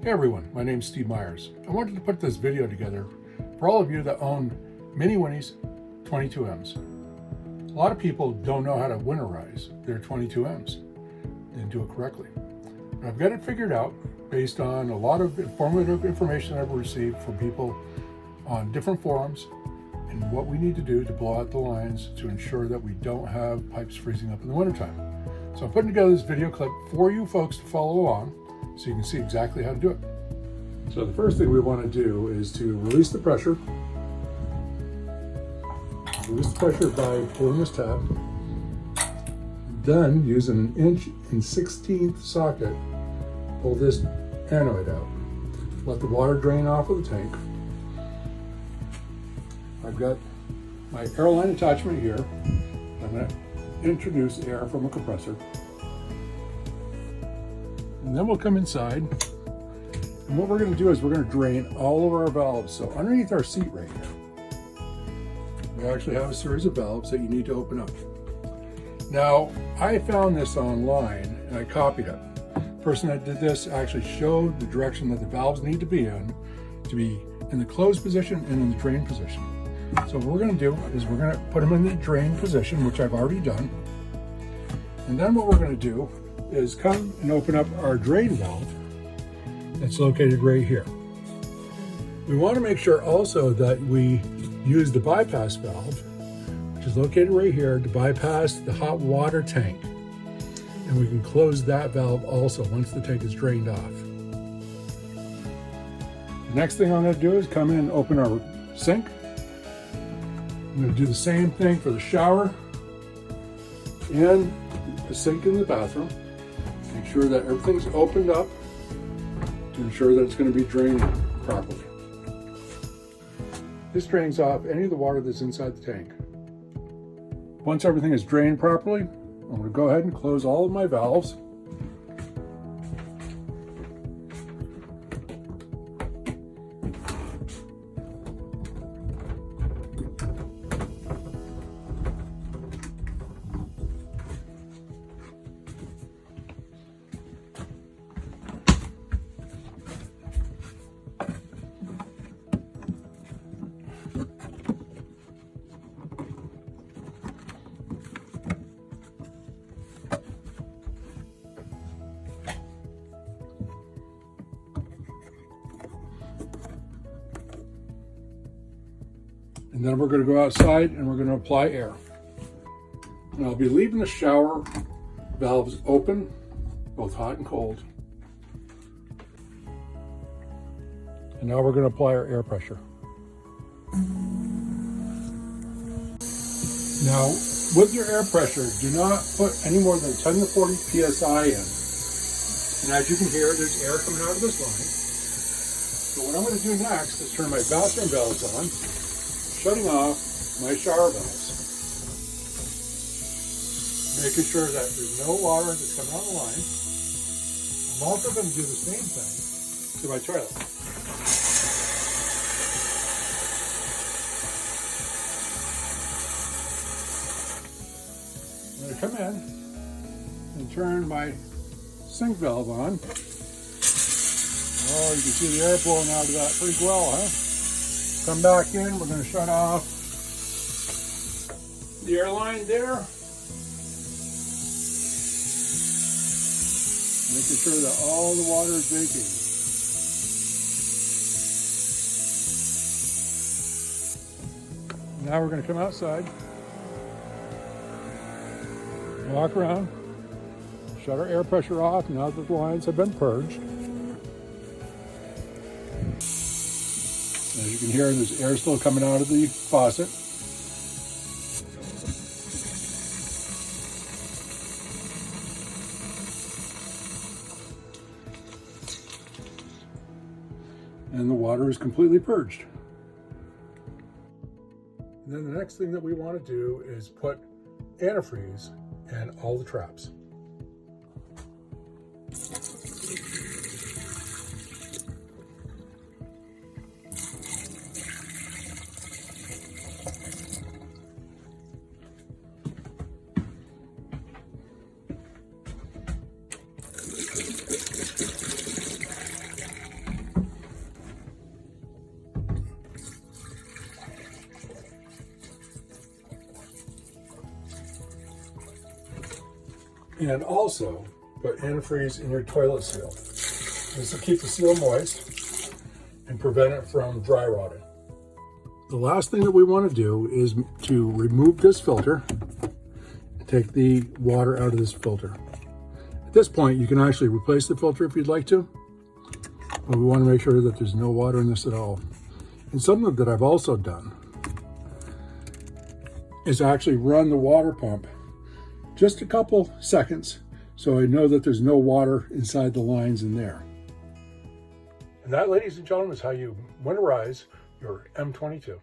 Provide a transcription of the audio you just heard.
Hey everyone, my name's Steve Myers. I wanted to put this video together for all of you that own Minnie Winnie's 22Ms. A lot of people don't know how to winterize their 22Ms and do it correctly. But I've got it figured out based on a lot of informative information I've received from people on different forums and what we need to do to blow out the lines to ensure that we don't have pipes freezing up in the wintertime. So I'm putting together this video clip for you folks to follow along so you can see exactly how to do it. So the first thing we want to do is to release the pressure. Release the pressure by pulling this tab. Then, using an 1/16" socket, pull this anoid out. Let the water drain off of the tank. I've got my airline attachment here. I'm going to introduce air from a compressor. And then we'll come inside. And what we're going to do is we're going to drain all of our valves. So underneath our seat right here, we actually have a series of valves that you need to open up. Now, I found this online and I copied it. The person that did this actually showed the direction that the valves need to be in the closed position and in the drain position. So what we're going to do is we're going to put them in the drain position, which I've already done. And then what we're going to do is come and open up our drain valve that's located right here. We want to make sure also that we use the bypass valve, which is located right here, to bypass the hot water tank. And we can close that valve also once the tank is drained off. The next thing I'm going to do is come in and open our sink. I'm going to do the same thing for the shower and the sink in the bathroom. Make sure that everything's opened up to ensure that it's going to be drained properly. This drains off any of the water that's inside the tank. Once everything is drained properly, I'm going to go ahead and close all of my valves. And then we're going to go outside and we're going to apply air. And I'll be leaving the shower valves open, both hot and cold. And now we're going to apply our air pressure. Now, with your air pressure, do not put any more than 10 to 40 psi in. And as you can hear, there's air coming out of this line. So what I'm going to do next is turn my bathroom valves on, shutting off my shower valves, making sure that there's no water that's coming out of the line. I'm also going to do the same thing to my toilet. I'm going to come in and turn my sink valve on. Oh, you can see the air blowing out of that pretty well, huh? Come back in, we're going to shut off the air line there. Making sure that all the water is vacated. Now we're going to come outside, walk around, shut our air pressure off now that the lines have been purged. As you can hear, there's air still coming out of the faucet. And the water is completely purged. And then the next thing that we want to do is put antifreeze in all the traps. And also put antifreeze in your toilet seal. This will keep the seal moist and prevent it from dry rotting. The last thing that we want to do is to remove this filter and take the water out of this filter. At this point, you can actually replace the filter if you'd like to, but we want to make sure that there's no water in this at all. And something that I've also done is actually run the water pump just a couple seconds so I know that there's no water inside the lines in there. And that, ladies and gentlemen, is how you winterize your M22.